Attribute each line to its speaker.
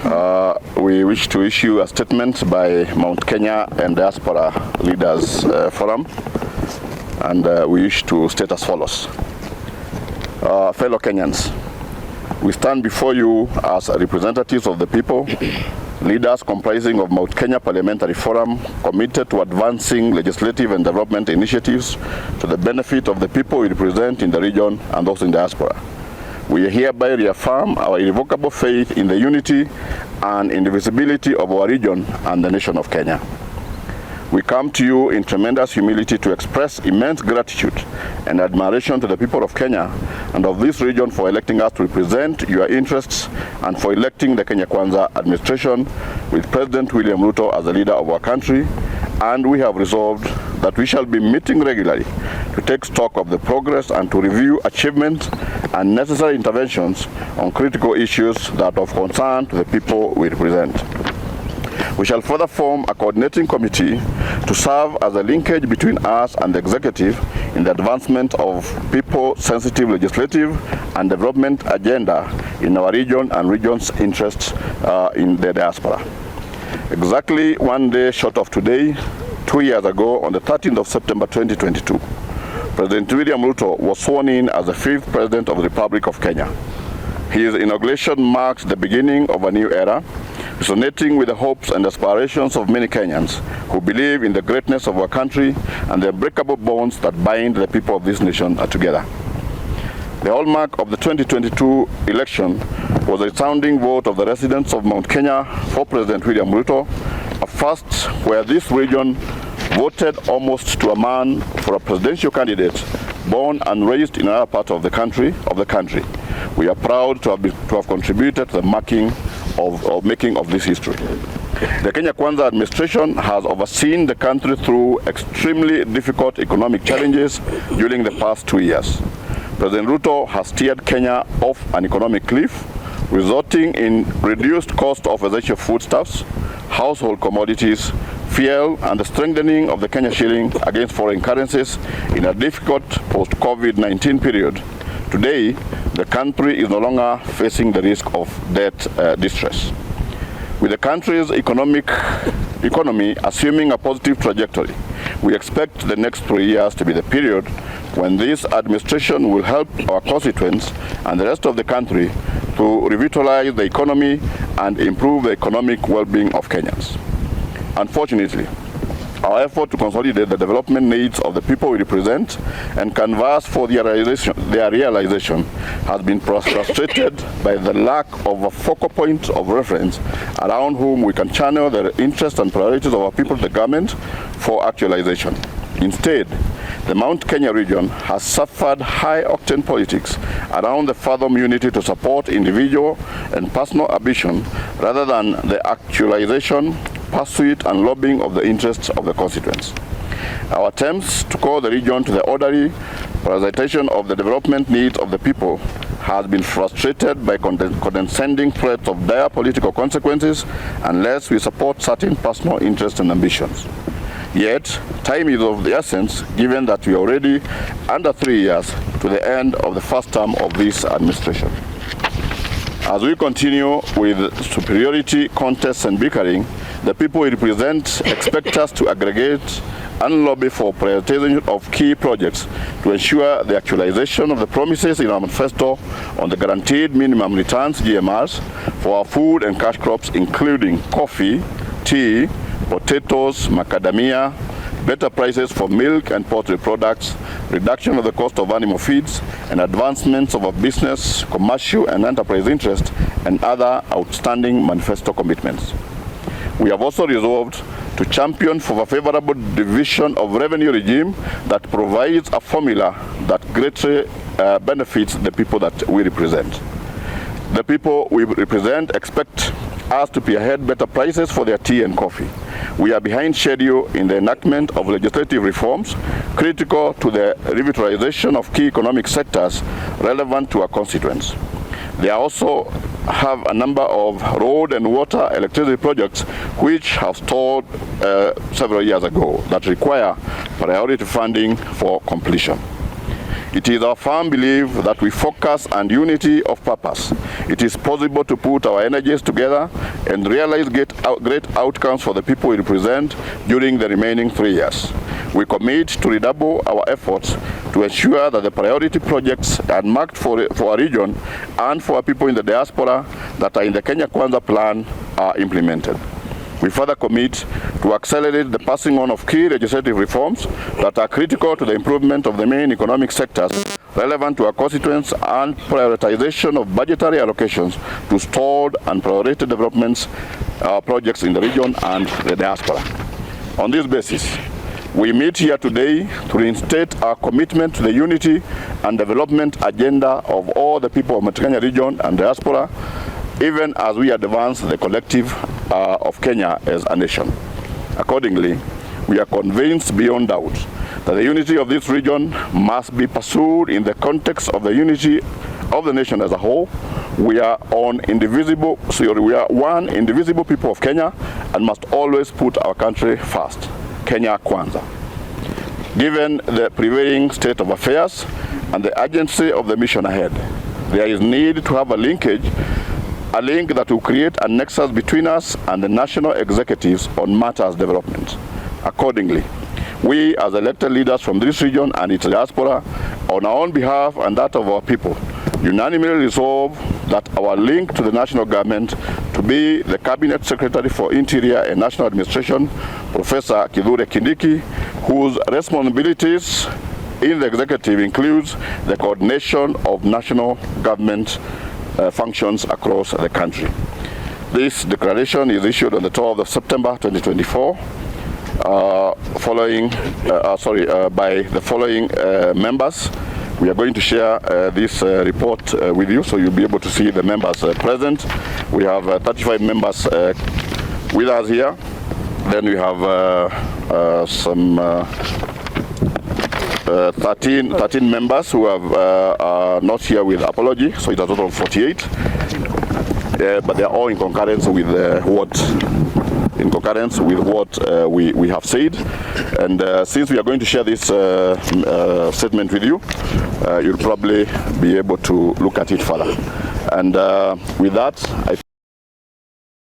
Speaker 1: We wish to issue a statement by Mount Kenya and Diaspora Leaders Forum, and we wish to state as follows. Fellow Kenyans, we stand before you as representatives of the people, leaders comprising of Mount Kenya Parliamentary Forum, committed to advancing legislative and development initiatives to the benefit of the people we represent in the region and those in diaspora. We hereby reaffirm our irrevocable faith in the unity and indivisibility of our region and the nation of Kenya. We come to you in tremendous humility to express immense gratitude and admiration to the people of Kenya and of this region for electing us to represent your interests and for electing the Kenya Kwanza administration with President William Ruto as the leader of our country. And we have resolved that we shall be meeting regularly to take stock of the progress and to review achievements and necessary interventions on critical issues that are of concern to the people we represent. We shall further form a coordinating committee to serve as a linkage between us and the executive in the advancement of people-sensitive legislative and development agenda in our region and region's interests in the diaspora. Exactly one day short of today, 2 years ago, on the 13th of September 2022, President William Ruto was sworn in as the 5th President of the Republic of Kenya. His inauguration marks the beginning of a new era, resonating with the hopes and aspirations of many Kenyans who believe in the greatness of our country and the unbreakable bonds that bind the people of this nation together. The hallmark of the 2022 election was a resounding vote of the residents of Mount Kenya for President William Ruto, a first where this region voted almost to a man for a presidential candidate born and raised in another part of the country. We are proud to have contributed to the making of this history. The Kenya Kwanza administration has overseen the country through extremely difficult economic challenges during the past 2 years. President Ruto has steered Kenya off an economic cliff, resulting in reduced cost of essential foodstuffs, household commodities, fuel, and the strengthening of the Kenya shilling against foreign currencies in a difficult post-COVID-19 period. Today, the country is no longer facing the risk of debt distress. With the country's economy assuming a positive trajectory, we expect the next 3 years to be the period when this administration will help our constituents and the rest of the country to revitalize the economy and improve the economic well-being of Kenyans. Unfortunately, our effort to consolidate the development needs of the people we represent and canvass for their realization has been frustrated by the lack of a focal point of reference around whom we can channel the interests and priorities of our people to the government for actualization. Instead, the Mount Kenya region has suffered high-octane politics around the fathom unity to support individual and personal ambition rather than the actualization, pursuit and lobbying of the interests of the constituents. Our attempts to call the region to the orderly prioritization of the development needs of the people has been frustrated by condescending threats of dire political consequences unless we support certain personal interests and ambitions. Yet, time is of the essence given that we are already under 3 years to the end of the first term of this administration. As we continue with superiority contests and bickering, the people we represent expect us to aggregate and lobby for prioritization of key projects to ensure the actualization of the promises in our manifesto on the guaranteed minimum returns GMRs for our food and cash crops, including coffee, tea, potatoes, macadamia, better prices for milk and poultry products, reduction of the cost of animal feeds, and advancements of our business, commercial and enterprise interests, and other outstanding manifesto commitments. We have also resolved to champion for a favorable division of revenue regime that provides a formula that greatly benefits the people that we represent. The people we represent expect us to pay ahead better prices for their tea and coffee. We are behind schedule in the enactment of legislative reforms critical to the revitalization of key economic sectors relevant to our constituents. They also have a number of road and water electricity projects which have stalled several years ago that require priority funding for completion. It is our firm belief that with focus and unity of purpose, it is possible to put our energies together and realize great outcomes for the people we represent during the remaining 3 years. We commit to redouble our efforts to ensure that the priority projects earmarked for our region and for our people in the diaspora that are in the Kenya Kwanza plan are implemented. We further commit to accelerate the passing on of key legislative reforms that are critical to the improvement of the main economic sectors relevant to our constituents and prioritization of budgetary allocations to stalled and priority developments projects in the region and the diaspora. On this basis, we meet here today to reinstate our commitment to the unity and development agenda of all the people of Mount Kenya region and diaspora, even as we advance the collective of Kenya as a nation. Accordingly, we are convinced beyond doubt that the unity of this region must be pursued in the context of the unity of the nation as a whole. We are one indivisible people of Kenya and must always put our country first. Kenya Kwanza. Given the prevailing state of affairs and the urgency of the mission ahead, there is need to have a link that will create a nexus between us and the national executives on matters development. Accordingly, we as elected leaders from this region and its diaspora, on our own behalf and that of our people, unanimously resolve that our link to the national government to be the Cabinet Secretary for Interior and National Administration, Professor Kindiki, whose responsibilities in the executive includes the coordination of national government functions across the country. This declaration is issued on the 12th of September 2024 by the following members. We are going to share this report with you, so you'll be able to see the members present. We have 35 members with us here. Then we have 13 members who are not here with apology, so it's a total of 48. But they are all in concurrence with what we have said. And since we are going to share this statement with you, you'll probably be able to look at it further. And with that, I